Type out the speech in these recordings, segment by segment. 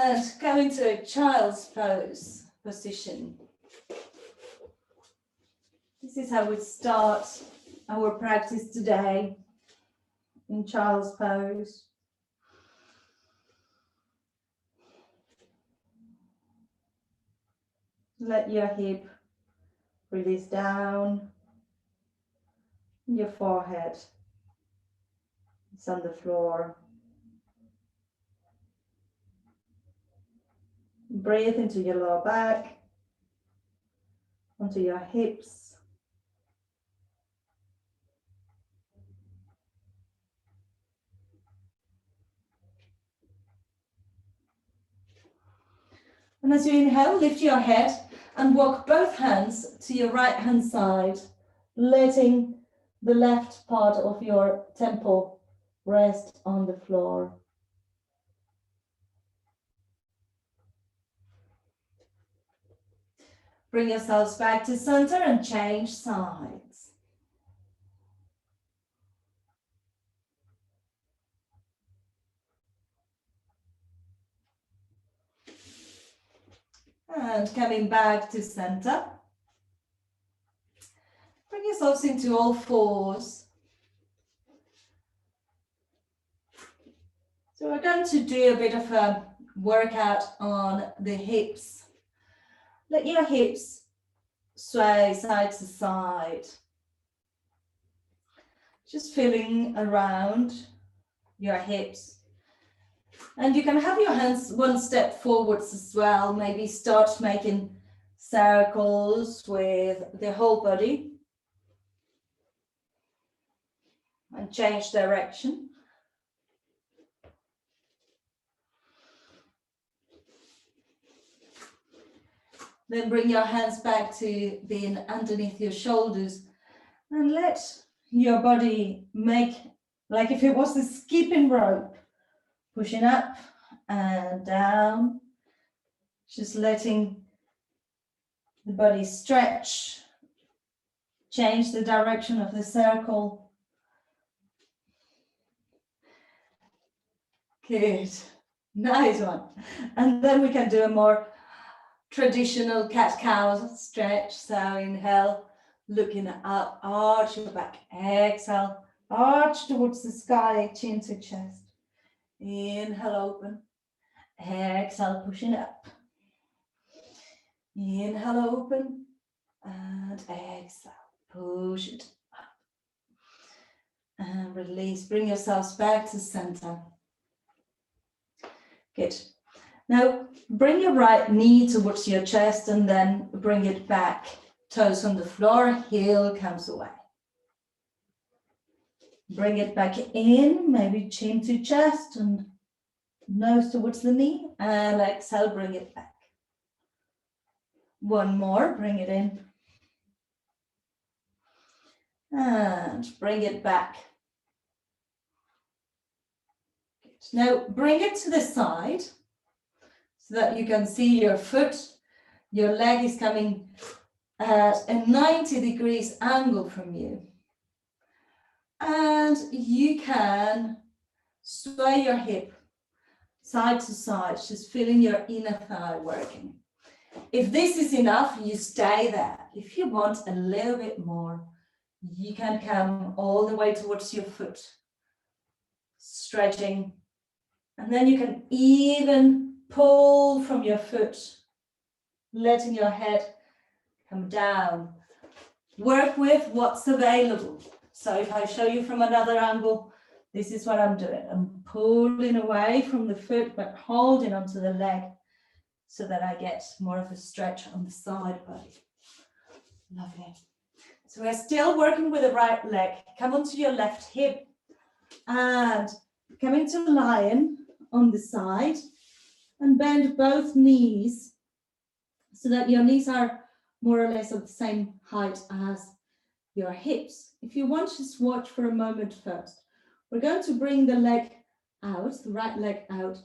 And go into a child's pose position. This is how we start our practice today in child's pose. Let your hip release down, your forehead is on the floor. Breathe into your lower back, onto your hips. And as you inhale, lift your head and walk both hands to your right hand side, letting the left part of your temple rest on the floor. Bring yourselves back to center and change sides. And coming back to center. Bring yourselves into all fours. So we're going to do a bit of a workout on the hips. Let your hips sway side to side. Just feeling around your hips. And you can have your hands one step forwards as well. Maybe start making circles with the whole body. And change direction. Then bring your hands back to being underneath your shoulders and let your body make, like if it was a skipping rope, pushing up and down, just letting the body stretch, change the direction of the circle. Good, nice one. And then we can do a more traditional cat-cow stretch. So inhale, looking up, arch your back. Exhale, arch towards the sky, chin to chest. Inhale, open. Exhale, pushing up. Inhale, open. And exhale, push it up. And release. Bring yourselves back to center. Good. Now, bring your right knee towards your chest and then bring it back. Toes on the floor, heel comes away. Bring it back in, maybe chin to chest and nose towards the knee. And exhale, bring it back. One more, bring it in. And bring it back. Good. Now, bring it to the side, so that you can see your foot, your leg is coming at a 90 degrees angle from you. And you can sway your hip side to side, just feeling your inner thigh working. If this is enough, you stay there. If you want a little bit more, you can come all the way towards your foot, stretching. And then you can even pull from your foot, letting your head come down. Work with what's available. So if I show you from another angle, this is what I'm doing. I'm pulling away from the foot, but holding onto the leg so that I get more of a stretch on the side body. Lovely. So we're still working with the right leg. Come onto your left hip and come into lion on the side. And bend both knees so that your knees are more or less of the same height as your hips. If you want, just watch for a moment first. We're going to bring the leg out, the right leg out,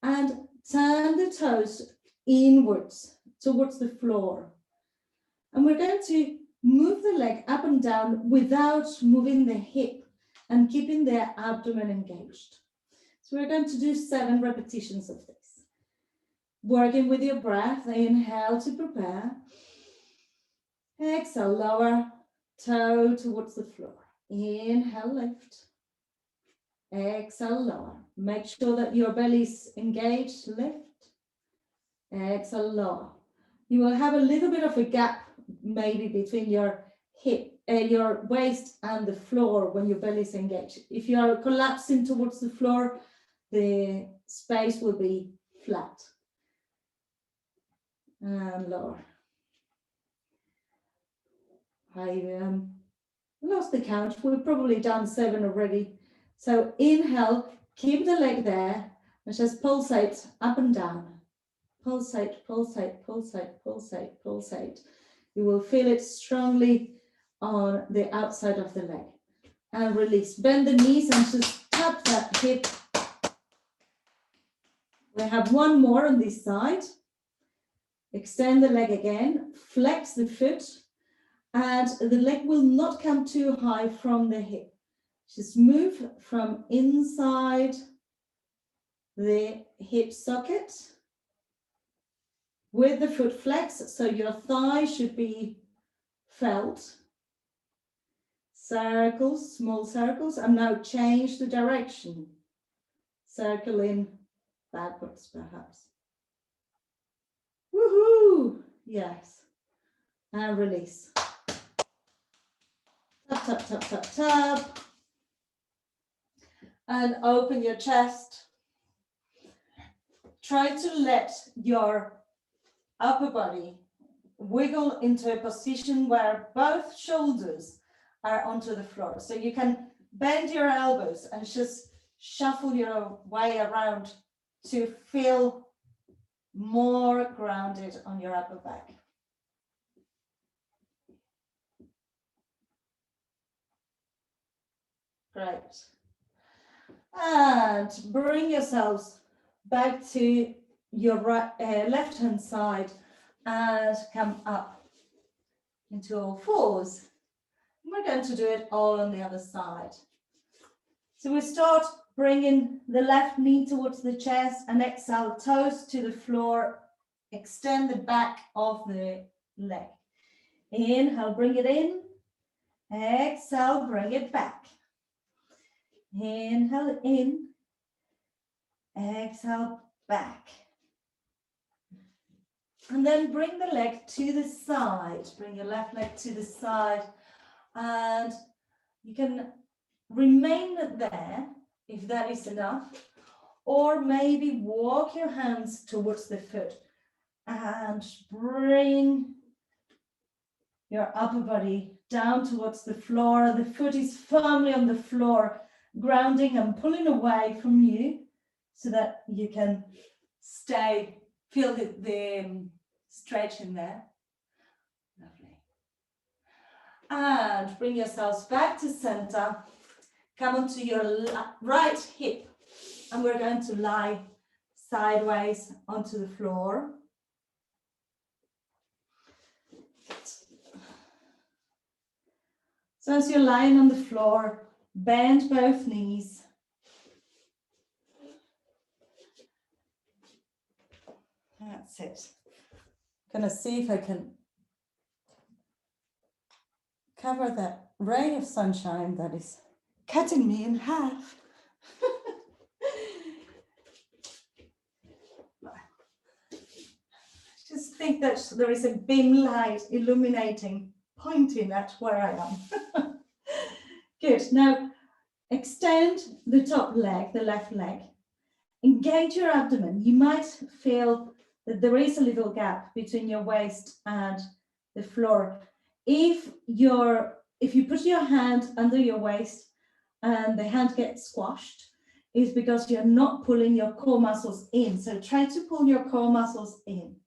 and turn the toes inwards towards the floor. And we're going to move the leg up and down without moving the hip and keeping the abdomen engaged. So we're going to do 7 repetitions of this. Working with your breath, inhale to prepare. Exhale, lower toe towards the floor. Inhale, lift. Exhale, lower. Make sure that your belly's engaged, lift. Exhale, lower. You will have a little bit of a gap maybe between your hip, your waist and the floor when your belly is engaged. If you are collapsing towards the floor, the space will be flat. And lower. I lost the count. We've probably done 7 already. So inhale, keep the leg there, and just pulsate up and down. Pulsate, pulsate, pulsate, pulsate, pulsate. You will feel it strongly on the outside of the leg. And release. Bend the knees and just tap that hip. We have one more on this side. Extend the leg again. Flex the foot. And the leg will not come too high from the hip. Just move from inside the hip socket with the foot flex, so your thigh should be felt. Circles, small circles, and now change the direction. Circle in backwards, perhaps. Woohoo! Yes. And release. Tap, tap, tap, tap, tap. And open your chest. Try to let your upper body wiggle into a position where both shoulders are onto the floor. So you can bend your elbows and just shuffle your way around to feel more grounded on your upper back. Great. And bring yourselves back to your left hand side and come up into all fours. We're going to do it all on the other side. So we start bringing the left knee towards the chest and exhale, toes to the floor. Extend the back of the leg. Inhale, bring it in. Exhale, bring it back. Inhale in. Exhale, back. And then bring the leg to the side. Bring your left leg to the side. And you can remain there if that is enough. Or maybe walk your hands towards the foot and bring your upper body down towards the floor. The foot is firmly on the floor, grounding and pulling away from you so that you can stay, feel the stretch in there. Lovely. And bring yourselves back to center. Come onto your right hip. And we're going to lie sideways onto the floor. So as you're lying on the floor, bend both knees. That's it. I'm going to see if I can cover that ray of sunshine that is cutting me in half. Just think that there is a beam light illuminating, pointing at where I am. Good. Now, extend the top leg, the left leg. Engage your abdomen. You might feel that there is a little gap between your waist and the floor. If you put your hand under your waist and the hand gets squashed, it's because you're not pulling your core muscles in. So try to pull your core muscles in.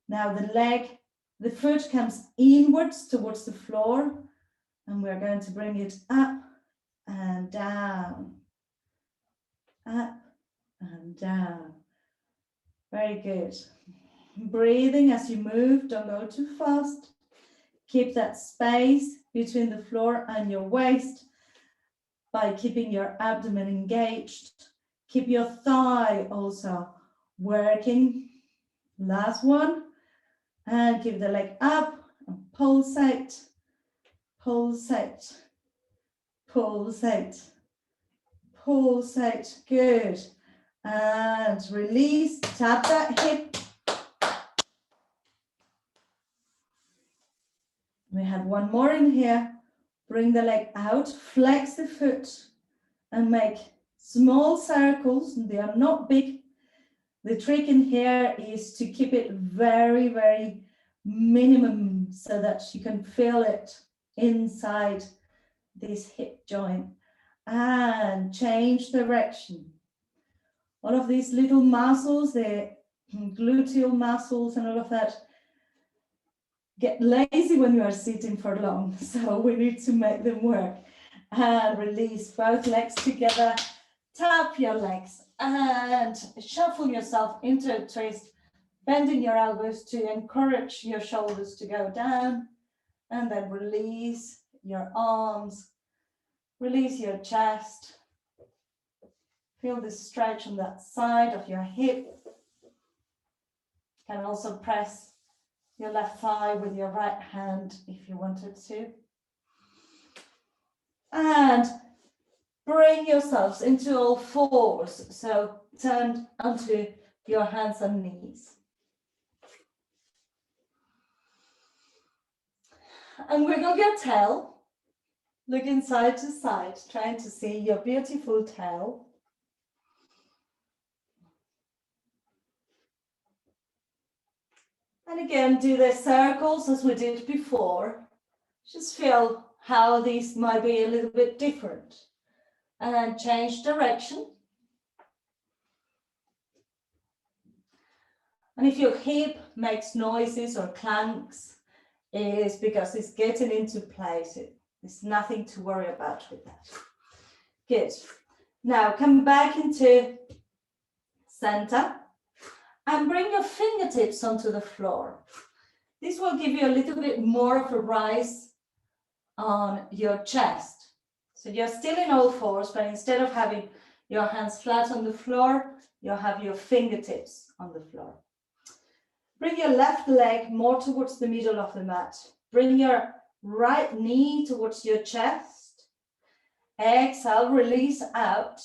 Now the foot comes inwards towards the floor, and we're going to bring it up and down, up and down. Very good. Breathing as you move, don't go too fast. Keep that space between the floor and your waist by keeping your abdomen engaged. Keep your thigh also Working. Last one. And give the leg up and pulsate, pulsate, pulsate, pulsate. Good. And release. Tap that hip. We have one more in here. Bring the leg out, flex the foot, and make small circles. They are not big. The trick in here is to keep it very, very minimum so that you can feel it inside this hip joint. And change direction. All of these little muscles, the gluteal muscles and all of that, get lazy when you are sitting for long. So we need to make them work. And release both legs together. Tap your legs and shuffle yourself into a twist, bending your elbows to encourage your shoulders to go down. And then release your arms, release your chest. Feel the stretch on that side of your hip. You can also press your left thigh with your right hand if you wanted to. And bring yourselves into all fours. So turn onto your hands and knees. And wiggle your tail. Looking side to side, trying to see your beautiful tail. And again, do the circles as we did before. Just feel how these might be a little bit different. And change direction. And if your hip makes noises or clanks, it's because it's getting into place. There's nothing to worry about with that. Good. Now come back into center and bring your fingertips onto the floor. This will give you a little bit more of a rise on your chest. So you're still in all fours, but instead of having your hands flat on the floor, you'll have your fingertips on the floor. Bring your left leg more towards the middle of the mat. Bring your right knee towards your chest. Exhale, release out.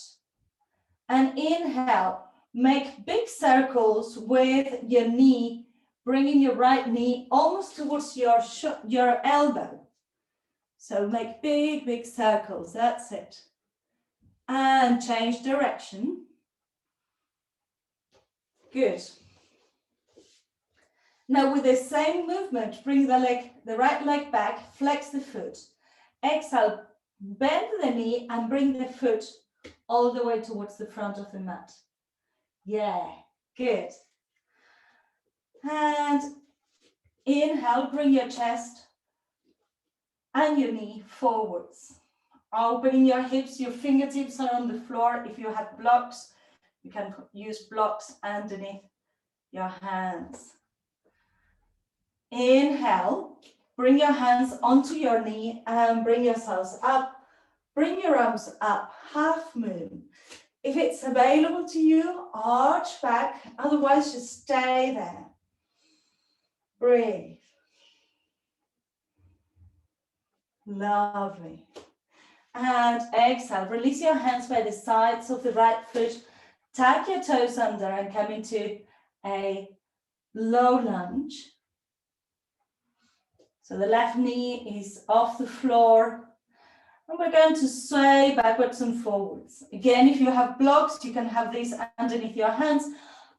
And inhale, make big circles with your knee, bringing your right knee almost towards your elbow. So make big, big circles, that's it. And change direction. Good. Now with the same movement, bring the right leg back, flex the foot. Exhale, bend the knee and bring the foot all the way towards the front of the mat. Yeah, good. And inhale, bring your chest and your knee forwards. Opening your hips, your fingertips are on the floor. If you have blocks, you can use blocks underneath your hands. Inhale, bring your hands onto your knee and bring yourselves up. Bring your arms up, half moon. If it's available to you, arch back, otherwise just stay there. Breathe. Lovely. And exhale, release your hands by the sides of the right foot. Tuck your toes under and come into a low lunge. So the left knee is off the floor. And we're going to sway backwards and forwards. Again, if you have blocks, you can have these underneath your hands.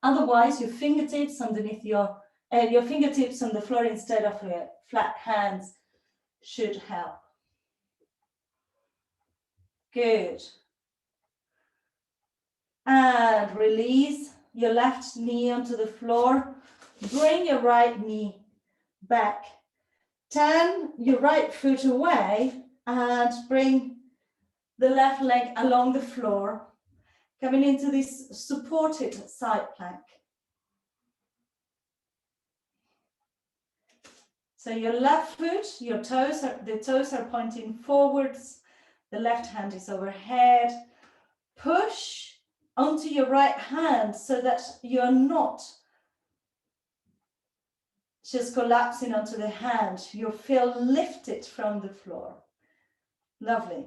Otherwise, your fingertips underneath your fingertips on the floor instead of your flat hands should help. Good. And release your left knee onto the floor. Bring your right knee back. Turn your right foot away and bring the left leg along the floor, coming into this supported side plank. So your left foot, the toes are pointing forwards, the left hand is overhead. Push onto your right hand so that you're not just collapsing onto the hand. You feel lifted from the floor. Lovely.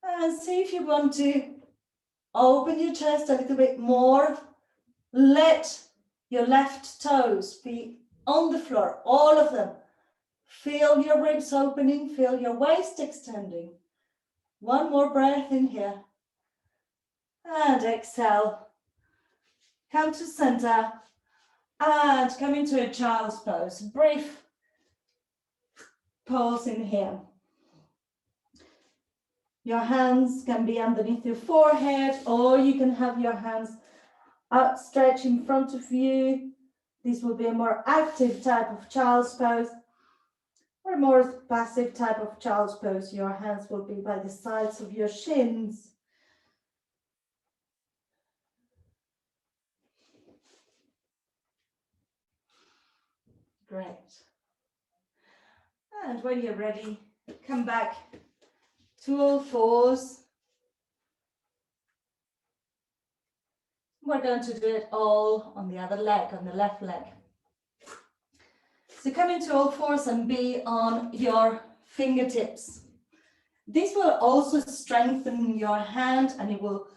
And see if you want to open your chest a little bit more. Let your left toes be on the floor, all of them. Feel your ribs opening, feel your waist extending. One more breath in here. And exhale. Come to center. And come into a child's pose. Brief pause in here. Your hands can be underneath your forehead, or you can have your hands outstretched in front of you. This will be a more active type of child's pose, or a more passive type of child's pose. Your hands will be by the sides of your shins. Great. And when you're ready, come back to all fours. We're going to do it all on the other leg, on the left leg. So come into all fours and be on your fingertips. This will also strengthen your hand and it will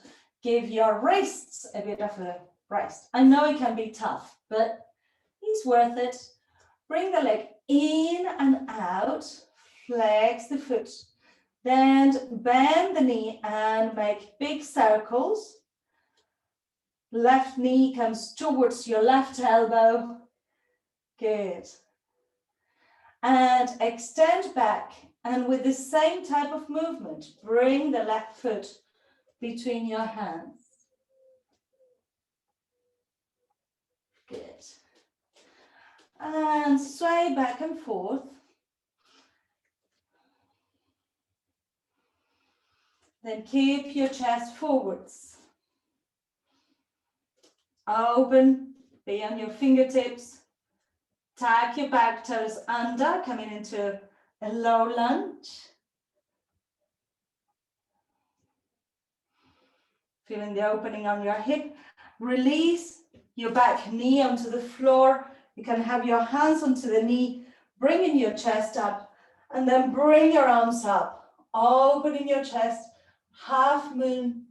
give your wrists a bit of a rest. I know it can be tough, but it's worth it. Bring the leg in and out, flex the foot, then bend the knee and make big circles. Left knee comes towards your left elbow. Good. And extend back, and with the same type of movement, bring the left foot between your hands. Good. And sway back and forth. Then keep your chest forwards. Open, be on your fingertips. Tag your back toes under, coming into a low lunge. Feeling the opening on your hip. Release your back knee onto the floor. You can have your hands onto the knee, bringing your chest up, and then bring your arms up, opening your chest, half moon.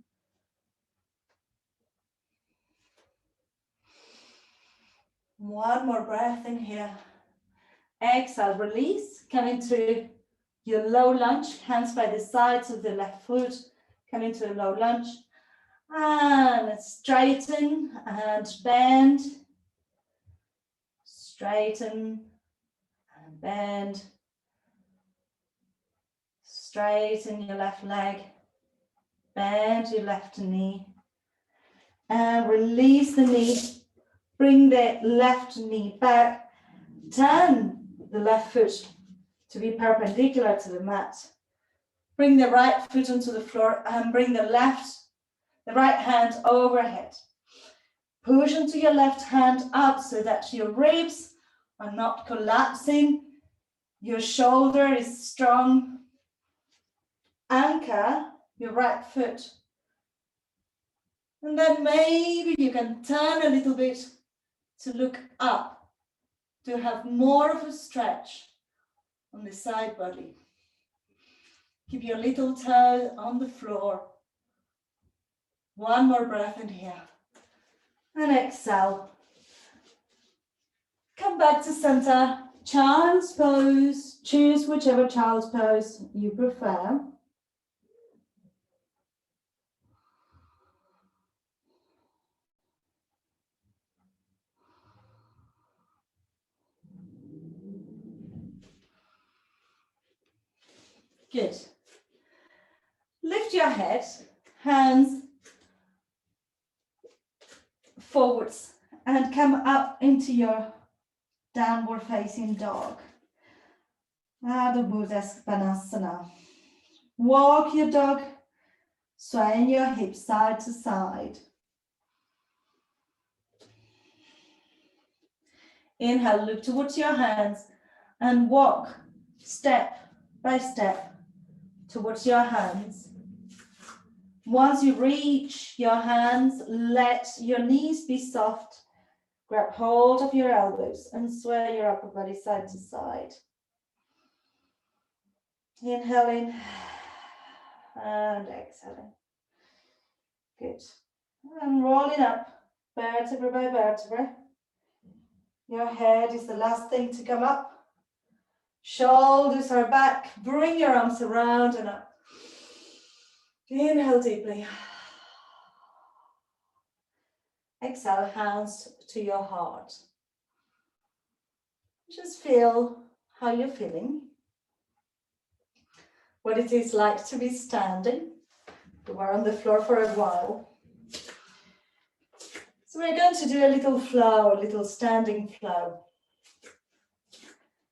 One more breath in here. Exhale, release. Come into your low lunge, hands by the sides of the left foot. Come into a low lunge. And straighten and bend. Straighten and bend. Straighten your left leg. Bend your left knee. And release the knee. Bring the left knee back. Turn the left foot to be perpendicular to the mat. Bring the right foot onto the floor and bring the right hand overhead. Push into your left hand up so that your ribs are not collapsing. Your shoulder is strong. Anchor your right foot. And then maybe you can turn a little bit to look up, to have more of a stretch on the side body. Keep your little toe on the floor. One more breath in here. And exhale. Come back to center. Child's pose. Choose whichever child's pose you prefer. Good. Lift your head, hands forwards, and come up into your downward facing dog. Adho Buddha Svanasana. Walk your dog, swaying your hips side to side. Inhale, look towards your hands and walk step by step towards your hands. Once you reach your hands, let your knees be soft. Grab hold of your elbows and sway your upper body side to side. Inhaling and exhaling. Good. And rolling up, vertebra by vertebra. Your head is the last thing to come up. Shoulders are back. Bring your arms around and up. Inhale deeply. Exhale, hands to your heart. Just feel how you're feeling. What it is like to be standing. You were on the floor for a while. So we're going to do a little flow, a little standing flow.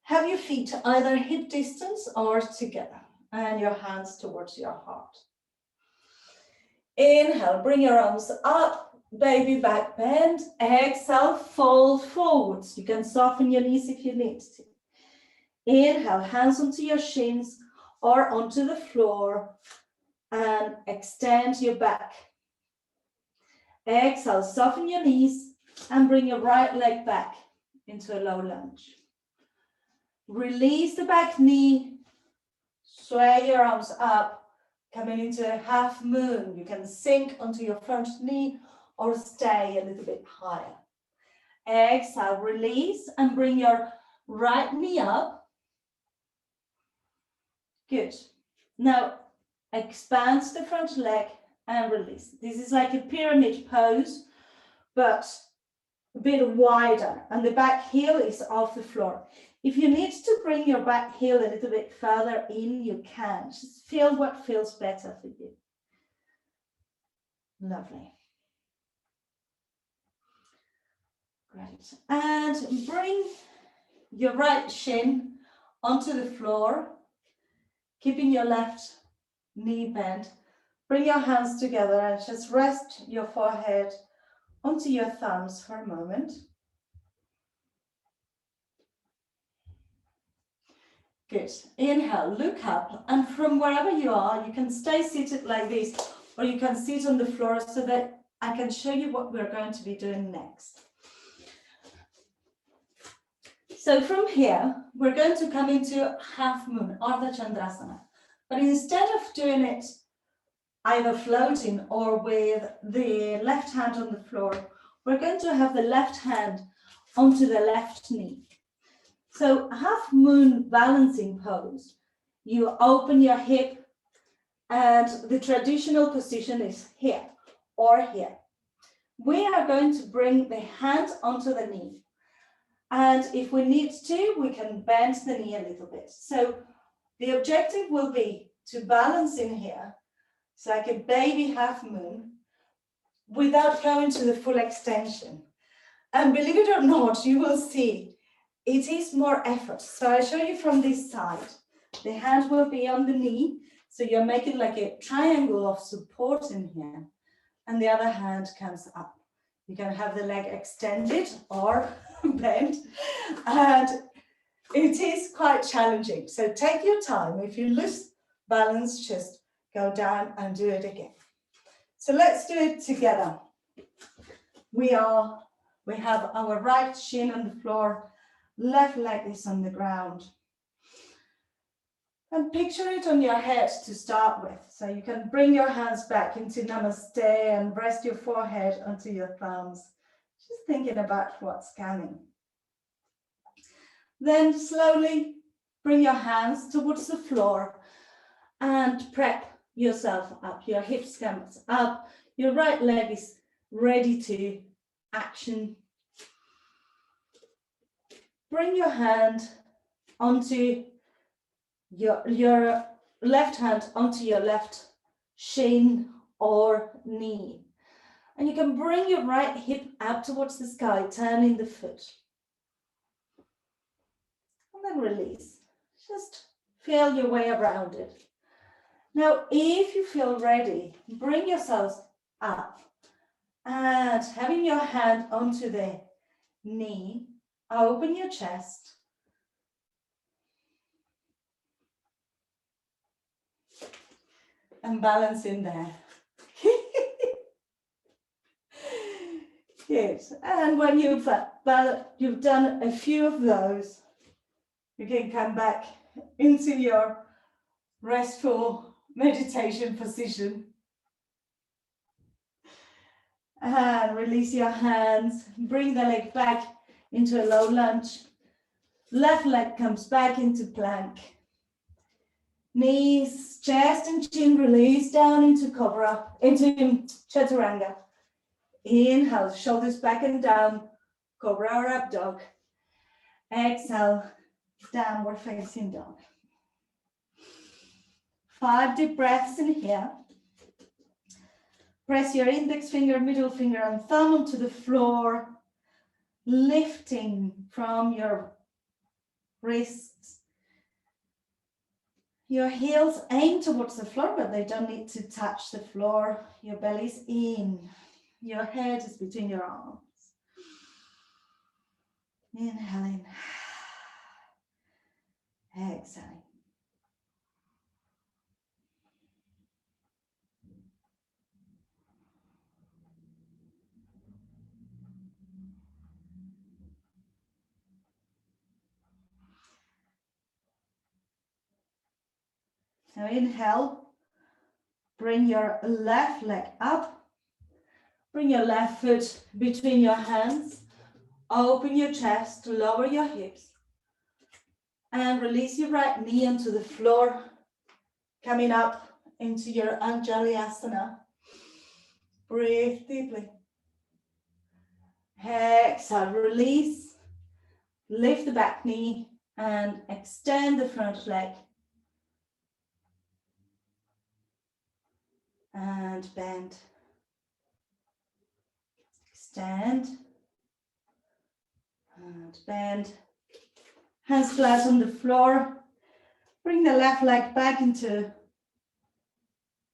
Have your feet either hip distance or together and your hands towards your heart. Inhale, bring your arms up, baby back bend. Exhale, fold forwards. You can soften your knees if you need to. Inhale, hands onto your shins or onto the floor and extend your back. Exhale, soften your knees and bring your right leg back into a low lunge. Release the back knee, sway your arms up, coming into a half moon. You can sink onto your front knee or stay a little bit higher. Exhale, release and bring your right knee up. Good. Now, expand the front leg and release. This is like a pyramid pose, but a bit wider, and the back heel is off the floor. If you need to bring your back heel a little bit further in, you can. Just feel what feels better for you. Lovely. Great. And bring your right shin onto the floor, keeping your left knee bent. Bring your hands together and just rest your forehead onto your thumbs for a moment. Good. Inhale, look up, and from wherever you are, you can stay seated like this, or you can sit on the floor so that I can show you what we're going to be doing next. So from here, we're going to come into half moon, Ardha Chandrasana. But instead of doing it either floating or with the left hand on the floor, we're going to have the left hand onto the left knee. So half moon balancing pose, you open your hip and the traditional position is here or here. We are going to bring the hand onto the knee. And if we need to, we can bend the knee a little bit. So the objective will be to balance in here. It's like a baby half moon without going to the full extension. And believe it or not, you will see it is more effort. So I'll show you from this side. The hand will be on the knee. So you're making like a triangle of support in here. And the other hand comes up. You can have the leg extended or bent. And it is quite challenging. So take your time. If you lose balance, just go down and do it again. So let's do it together. We have our right shin on the floor, left leg is on the ground. And picture it on your head to start with. So you can bring your hands back into Namaste and rest your forehead onto your thumbs. Just thinking about what's coming. Then slowly bring your hands towards the floor and prep yourself up. Your hips come up, your right leg is ready to action. Bring your hand onto your left hand onto your left shin or knee. And you can bring your right hip out towards the sky, turning the foot. And then release. Just feel your way around it. Now, if you feel ready, bring yourselves up and having your hand onto the knee, open your chest. And balance in there. Good. And when you've done a few of those, you can come back into your restful meditation position. And release your hands. Bring the leg back into a low lunge. Left leg comes back into plank. Knees, chest and chin release down into cobra, into chaturanga. Inhale, shoulders back and down, cobra or up dog. Exhale, downward facing dog. 5 deep breaths in here. Press your index finger, middle finger and thumb onto the floor, lifting from your wrists. Your heels aim towards the floor, but they don't need to touch the floor. Your belly's in. Your head is between your arms. Inhaling. Exhaling. Now inhale. Bring your left leg up. Bring your left foot between your hands. Open your chest, lower your hips. And release your right knee onto the floor. Coming up into your Anjali Asana. Breathe deeply. Exhale, release. Lift the back knee and extend the front leg. And bend. Extend. And bend. Hands flat on the floor. Bring the left leg back into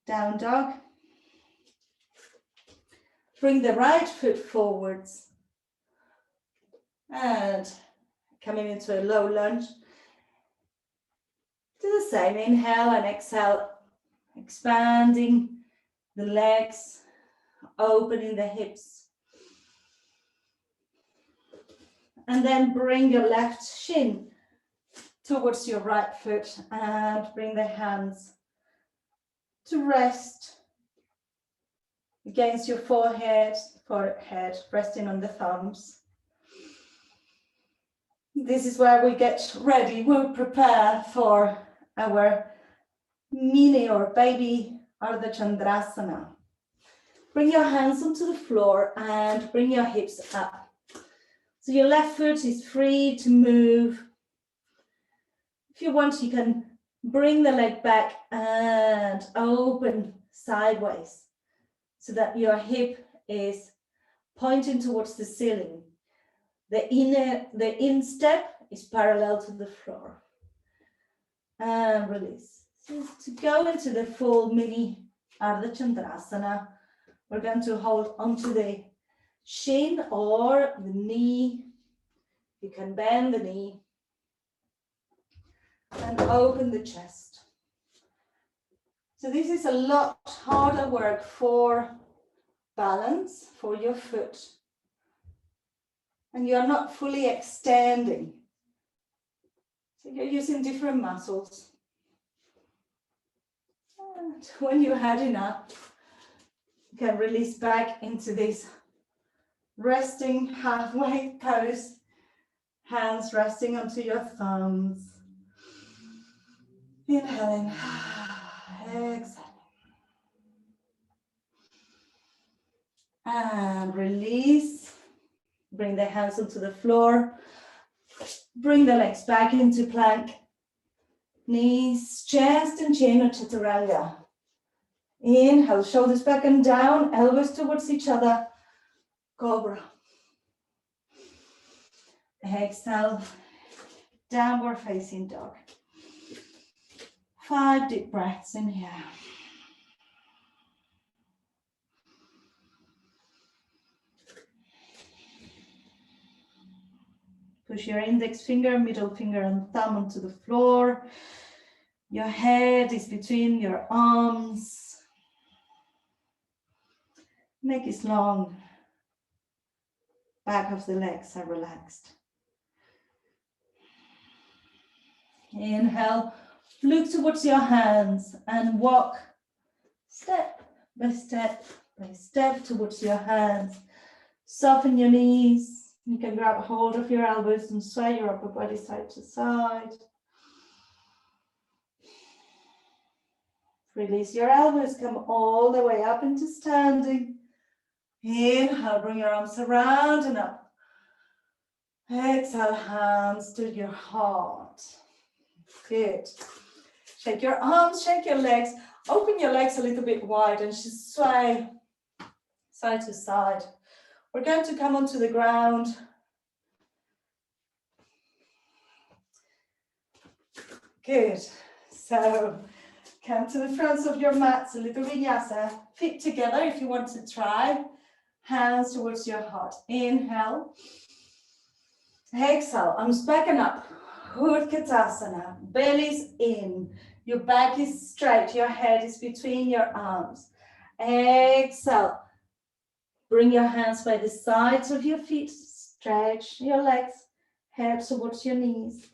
down dog. Bring the right foot forwards. And coming into a low lunge. Do the same. Inhale and exhale. Expanding the legs. Opening the hips. And then bring your left shin towards your right foot and bring the hands to rest against your forehead, resting on the thumbs. This is where we get ready. We'll prepare for our mini or baby Ardha Chandrasana. Bring your hands onto the floor and bring your hips up. So your left foot is free to move. If you want, you can bring the leg back and open sideways so that your hip is pointing towards the ceiling. The instep is parallel to the floor. And release. So to go into the full mini Ardha Chandrasana, we're going to hold onto the shin or the knee. You can bend the knee and open the chest. So this is a lot harder work for balance for your foot. And you're not fully extending. So you're using different muscles. And when you had enough, you can release back into this resting halfway pose. Hands resting onto your thumbs. Inhaling. Exhaling. And release. Bring the hands onto the floor. Bring the legs back into plank. Knees, chest and chin or chaturanga. Inhale, shoulders back and down, elbows towards each other. Cobra. Exhale, downward facing dog. 5 deep breaths in here. Push your index finger, middle finger and thumb onto the floor. Your head is between your arms. Neck is long. back of the legs are relaxed. Inhale, look towards your hands and walk step by step by step towards your hands. Soften your knees. You can grab hold of your elbows and sway your upper body side to side. Release your elbows, come all the way up into standing. Inhale, bring your arms around and up. Exhale, hands to your heart. Good. Shake your arms, shake your legs. Open your legs a little bit wide and just sway side to side. We're going to come onto the ground. Good. So come to the fronts of your mats, a little vinyasa. Feet together if you want to try. Hands towards your heart. Inhale. Exhale. Arms back and up. Utkatasana. Belly's in. Your back is straight. Your head is between your arms. Exhale. Bring your hands by the sides of your feet. Stretch your legs. Head towards your knees.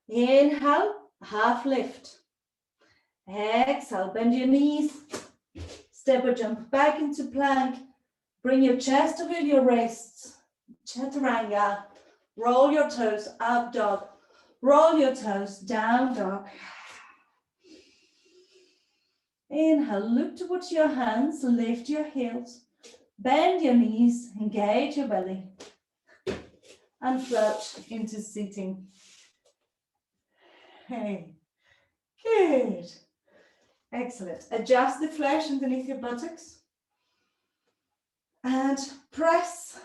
Inhale. Half lift. Exhale. Bend your knees. Step or jump back into plank. Bring your chest over your wrists. Chaturanga. Roll your toes, up dog. Roll your toes, down dog. Inhale, look towards your hands, lift your heels. Bend your knees, engage your belly. And float into sitting. Hey, good. Excellent. Adjust the flesh underneath your buttocks. And press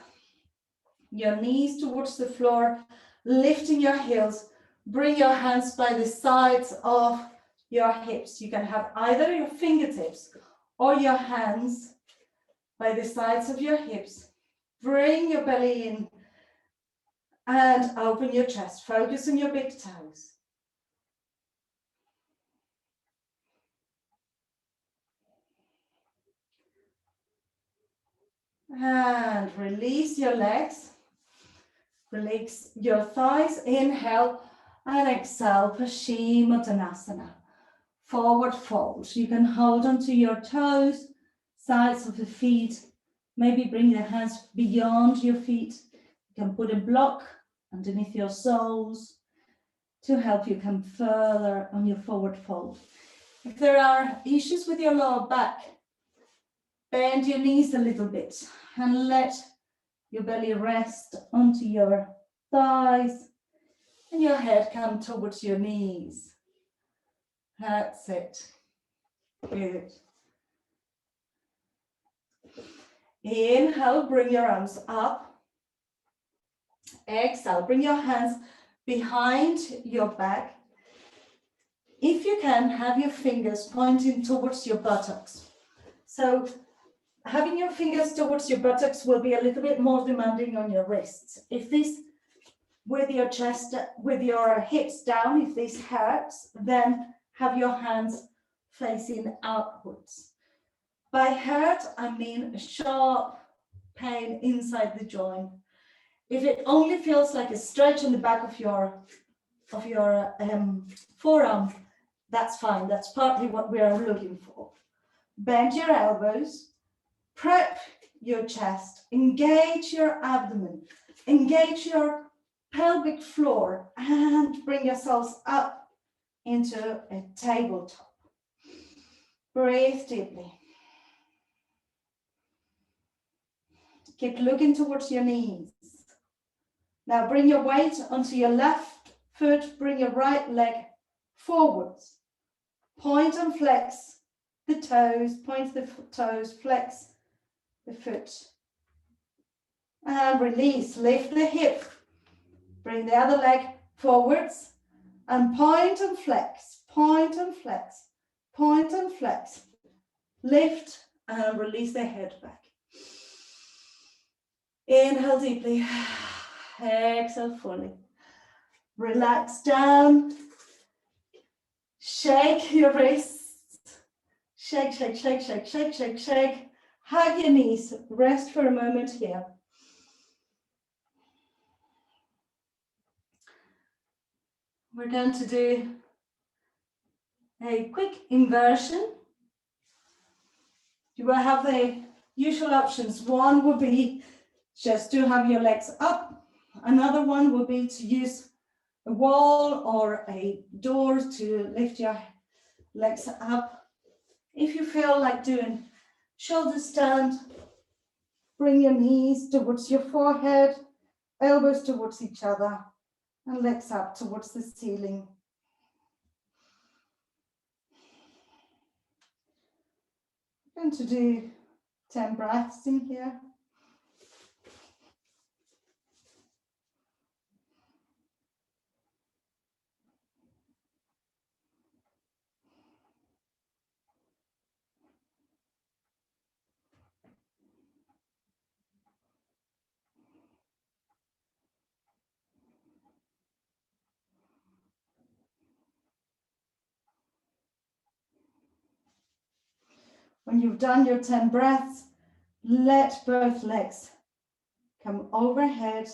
your knees towards the floor, lifting your heels. Bring your hands by the sides of your hips. You can have either your fingertips or your hands by the sides of your hips. Bring your belly in and open your chest. Focus on your big toes. And release your legs. Release your thighs. Inhale and exhale. Paschimottanasana. Forward fold. You can hold onto your toes, sides of the feet. Maybe bring the hands beyond your feet. You can put a block underneath your soles to help you come further on your forward fold. If there are issues with your lower back, bend your knees a little bit and let your belly rest onto your thighs and your head come towards your knees. That's it. Good. Inhale, bring your arms up. Exhale, bring your hands behind your back. If you can, have your fingers pointing towards your buttocks. So having your fingers towards your buttocks will be a little bit more demanding on your wrists. If this, with your chest, with your hips down, if this hurts, then have your hands facing outwards. By hurt, I mean a sharp pain inside the joint. If it only feels like a stretch on the back of your forearm, that's fine. That's partly what we are looking for. Bend your elbows. Prep your chest, engage your abdomen, engage your pelvic floor, and bring yourselves up into a tabletop. Breathe deeply. Keep looking towards your knees. Now bring your weight onto your left foot, bring your right leg forwards. Point and flex the toes, point the toes, flex the foot. And release, lift the hip. Bring the other leg forwards and point and flex, point and flex, point and flex. Lift and release the head back. Inhale deeply, exhale fully. Relax down, shake your wrists, shake, shake, shake, shake, shake, shake, shake. Hug your knees, rest for a moment here. we're going to do a quick inversion. You will have the usual options. One would be just to have your legs up. Another one would be to use a wall or a door to lift your legs up. If you feel like doing shoulder stand, bring your knees towards your forehead, elbows towards each other, and legs up towards the ceiling. I'm going to do 10 breaths in here. When you've done your 10 breaths, let both legs come overhead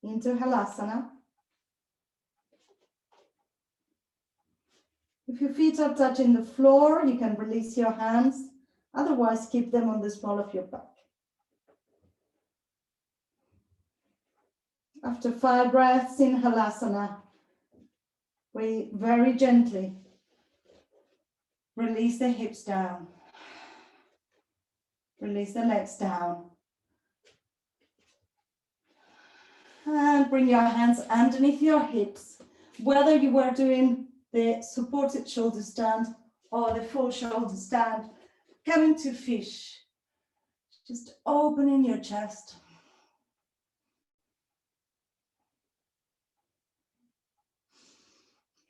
into Halasana. If your feet are touching the floor, you can release your hands. Otherwise, keep them on the small of your back. After 5 breaths in Halasana, we very gently release the hips down. Release the legs down. And bring your hands underneath your hips. Whether you were doing the supported shoulder stand or the full shoulder stand, coming to fish. Just opening your chest.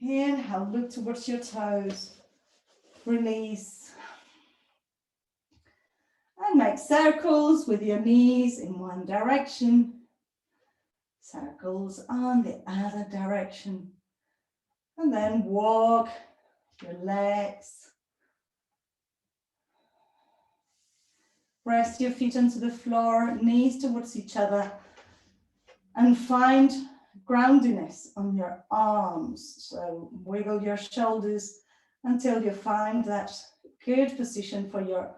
Inhale, look towards your toes. Release. And make circles with your knees in one direction. Circles on the other direction. And then walk your legs. Rest your feet onto the floor, knees towards each other. And find groundiness on your arms. So wiggle your shoulders until you find that good position for your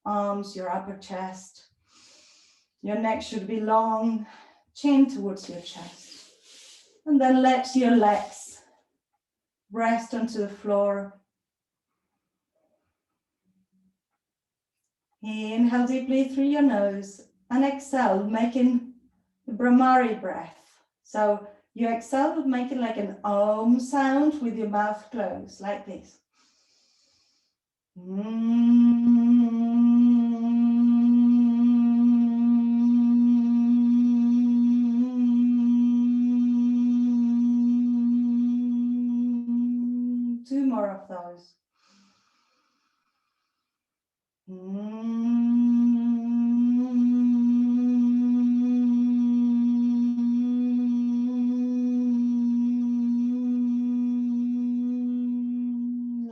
arms, your upper chest. Your neck should be long, chin towards your chest. And then let your legs rest onto the floor. Inhale deeply through your nose and exhale, making the Brahmari breath. So you exhale with making like an Om sound with your mouth closed, like this. 2 more of those.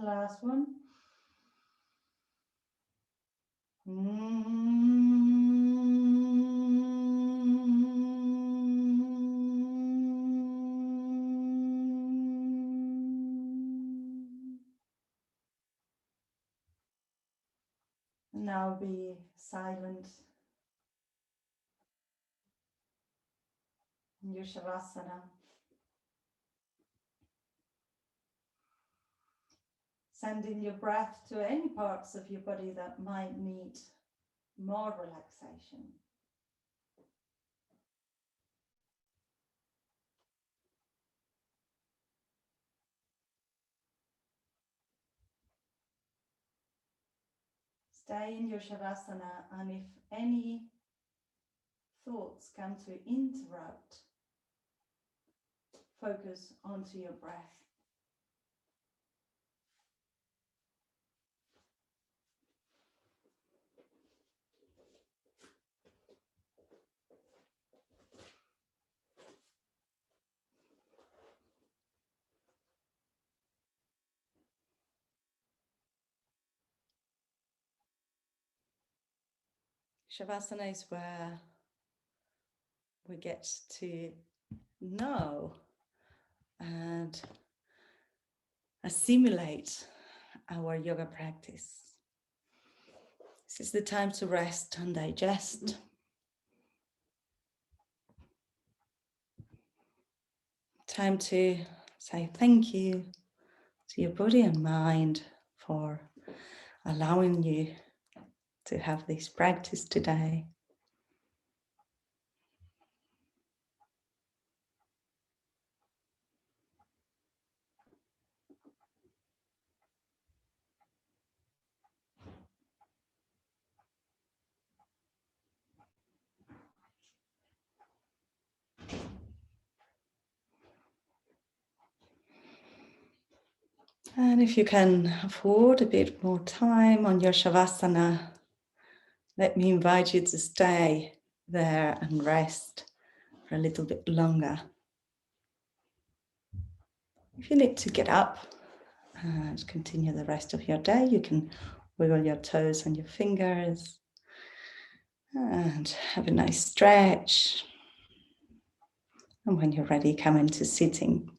Last one. Now be silent in your Shavasana. Sending your breath to any parts of your body that might need more relaxation. Stay in your Shavasana, and if any thoughts come to interrupt, focus onto your breath. Shavasana is where we get to know and assimilate our yoga practice. This is the time to rest and digest. Time to say thank you to your body and mind for allowing you to have this practice today. And if you can afford a bit more time on your Shavasana, let me invite you to stay there and rest for a little bit longer. If you need to get up and continue the rest of your day, you can wiggle your toes and your fingers and have a nice stretch. And when you're ready, come into sitting.